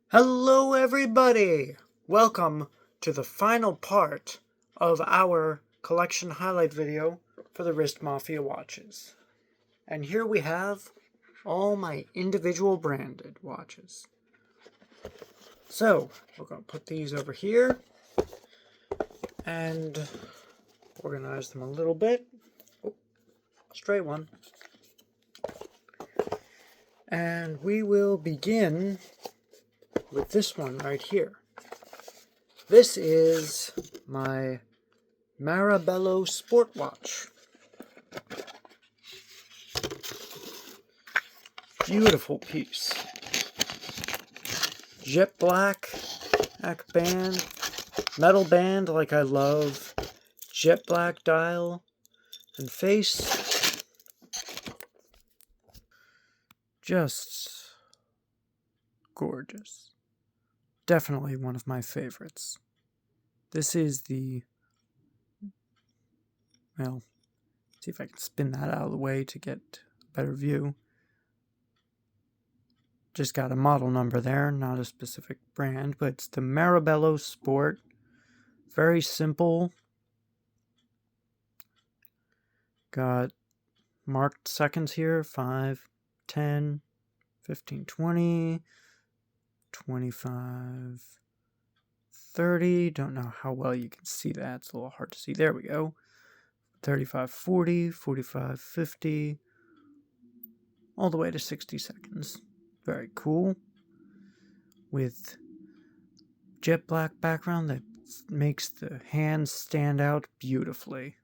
Hello everybody! Welcome to the final part of our collection highlight video for the wrist Mafia watches. And here we have all my individual branded watches. So, we're going to put these over here and organize them a little bit. Oh, straight one. And we will begin with this one right here. This is my Marabello Sport Watch. Beautiful piece. Jet black band, metal band like I love, jet black dial and face. Just gorgeous. Definitely one of my favorites. This is the, well, see if I can spin that out of the way to get a better view. Just got a model number there, not a specific brand, but it's the Marabello Sport. Very simple. Got marked seconds here, 5, 10, 15, 20, 25, 30. Don't know how well you can see that. It's a little hard to see. There we go. 35, 40, 45, 50, all the way to 60 seconds. Very cool. With jet black background that makes the hands stand out beautifully.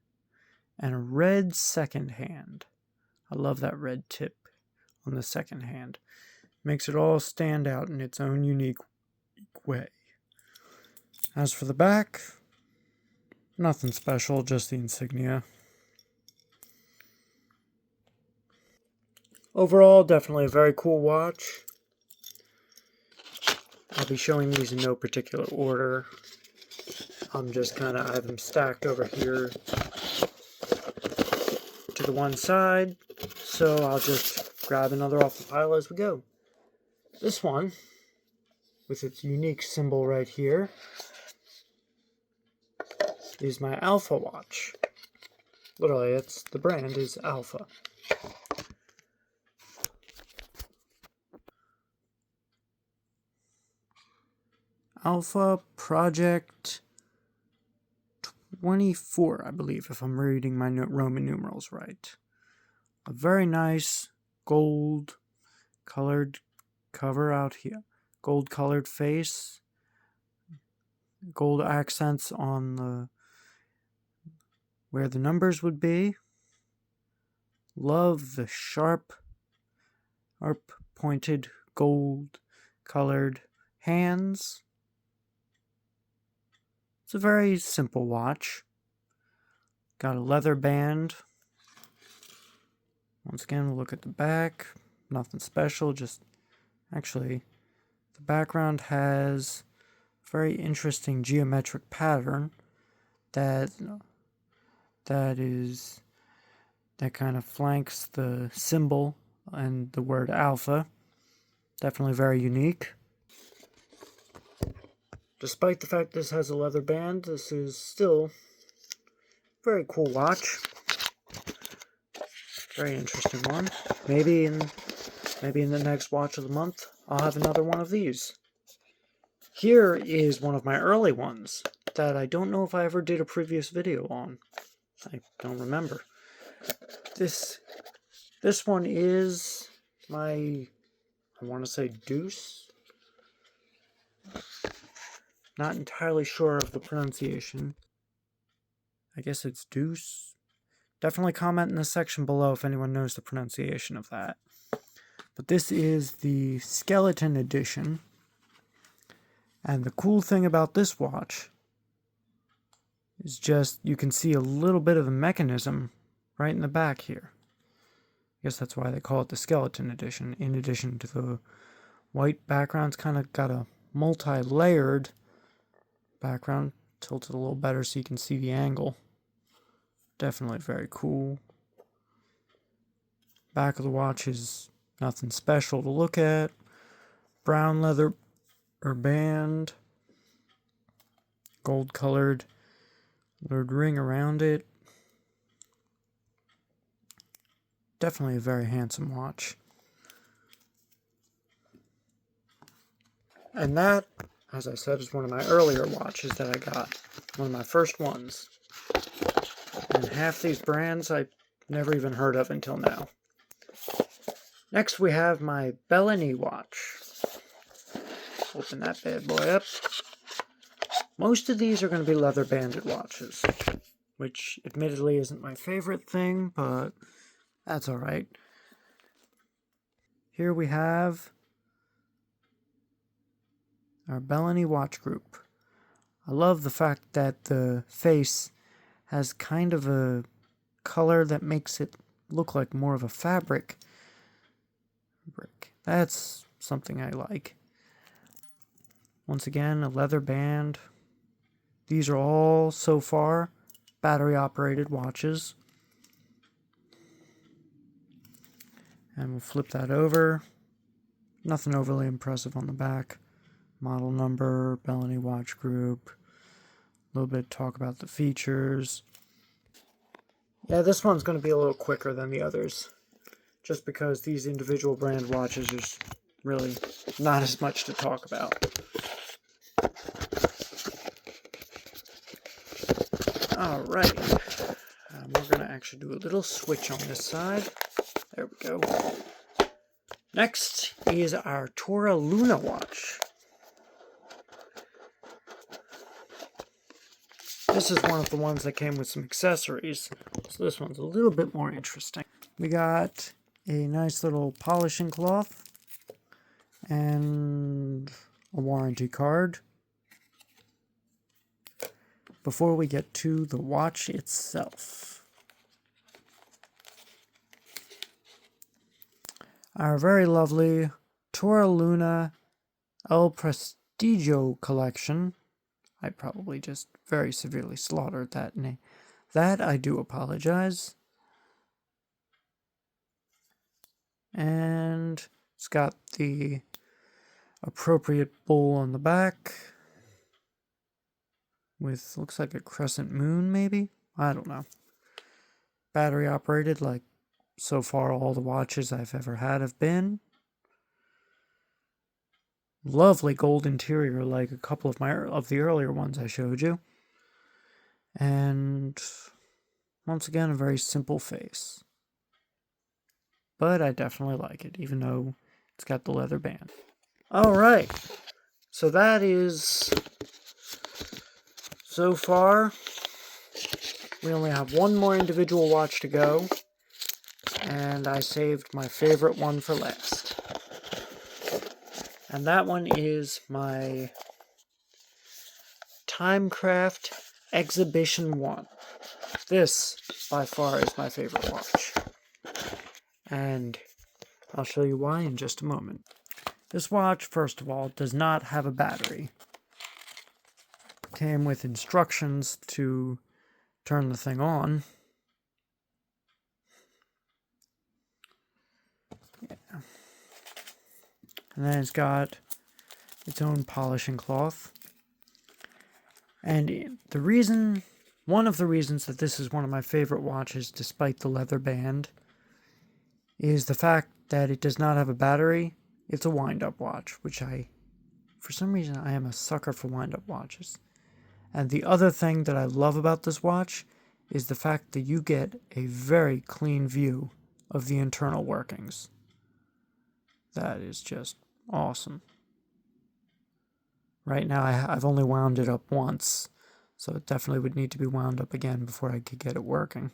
And a red second hand. I love that red tip on the second hand. Makes it all stand out in its own unique way. As for the back, nothing special, just the insignia. Overall, definitely a very cool watch. I'll be showing these in no particular order. I have them stacked over here to the one side, so I'll just grab another off the pile as we go. This one, with its unique symbol right here, is my Alpha watch. Literally, the brand is Alpha. Alpha Project 24, I believe, if I'm reading my Roman numerals right. A very nice gold colored cover out here. Gold colored face. Gold accents on where the numbers would be. Love the sharp pointed gold colored hands. It's a very simple watch. Got a leather band. Once again, we'll look at the back. Nothing special, just actually the background has a very interesting geometric pattern that kind of flanks the symbol and the word alpha. Definitely very unique. Despite the fact this has a leather band, this is still a very cool watch. Very interesting one. Maybe in the next watch of the month, I'll have another one of these. Here is one of my early ones that I don't know if I ever did a previous video on. I don't remember. This one is my, I want to say Deuce. Not entirely sure of the pronunciation. I guess it's Deuce. Definitely comment in the section below if anyone knows the pronunciation of that. But this is the skeleton edition. And the cool thing about this watch is just you can see a little bit of the mechanism right in the back here. I guess that's why they call it the skeleton edition. In addition to the white background, it's kind of got a multi-layered background, tilted a little better so you can see the angle. Definitely very cool. Back of the watch is nothing special to look at. Brown leather band, gold colored ring around it. Definitely a very handsome watch. And that, as I said, is one of my earlier watches that I got. One of my first ones. And half these brands I never even heard of until now. Next we have my Bellini watch. Open that bad boy up. Most of these are going to be leather banded watches, which admittedly isn't my favorite thing, but that's alright. Here we have our Bellini watch group. I love the fact that the face has kind of a color that makes it look like more of a fabric. That's something I like. Once again, a leather band. These are all, so far, battery-operated watches. And we'll flip that over. Nothing overly impressive on the back. Model number, Bellini watch group. A little bit of talk about the features. Yeah, this one's going to be a little quicker than the others. Just because these individual brand watches are really not as much to talk about. Alright. We're going to actually do a little switch on this side. There we go. Next is our Tora Luna watch. This is one of the ones that came with some accessories, so this one's a little bit more interesting. We got a nice little polishing cloth and a warranty card. Before we get to the watch itself, our very lovely Tora Luna El Prestigio collection. I probably just very severely slaughtered that name. That I do apologize. And it's got the appropriate bowl on the back with, looks like a crescent moon maybe? I don't know. Battery operated, like so far all the watches I've ever had have been. Lovely gold interior, like a couple of the earlier ones I showed you. And once again, a very simple face. But I definitely like it, even though it's got the leather band. Alright, so that is, so far, we only have one more individual watch to go. And I saved my favorite one for last. And that one is my Timecraft Exhibition 1. This, by far, is my favorite watch. And I'll show you why in just a moment. This watch, first of all, does not have a battery. Came with instructions to turn the thing on. Yeah. And then it's got its own polishing cloth. And the reason, one of the reasons that this is one of my favorite watches, despite the leather band, is the fact that it does not have a battery. It's a wind-up watch, which for some reason, I am a sucker for wind-up watches. And the other thing that I love about this watch is the fact that you get a very clean view of the internal workings. That is just awesome. Right now, I've only wound it up once, so it definitely would need to be wound up again before I could get it working.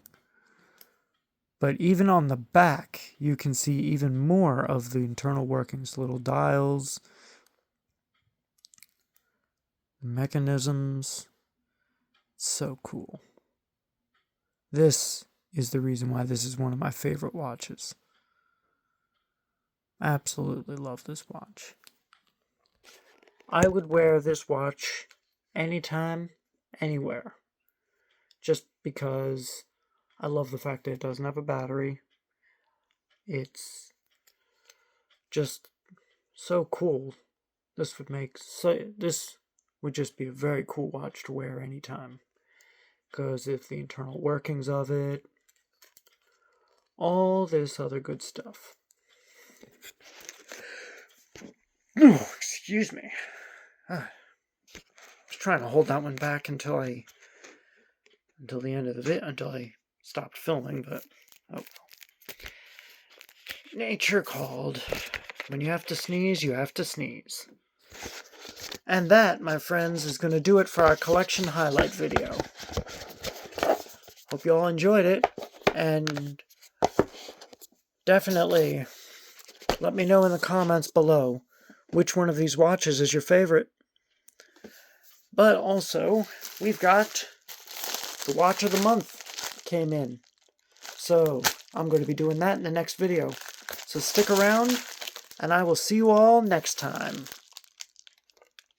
But even on the back, you can see even more of the internal workings, little dials, mechanisms. So cool. This is the reason why this is one of my favorite watches. Absolutely love this watch. I would wear this watch anytime, anywhere. Just because I love the fact that it doesn't have a battery. It's just so cool. this would just be a very cool watch to wear anytime. Because of the internal workings of it, all this other good stuff. Oh, excuse me. I was trying to hold that one back until the end of the video, until I stopped filming, but oh well. Nature called. When you have to sneeze, you have to sneeze. And that, my friends, is going to do it for our collection highlight video. Hope you all enjoyed it, and definitely let me know in the comments below which one of these watches is your favorite. But also, we've got the watch of the month came in. So, I'm going to be doing that in the next video. So stick around, and I will see you all next time.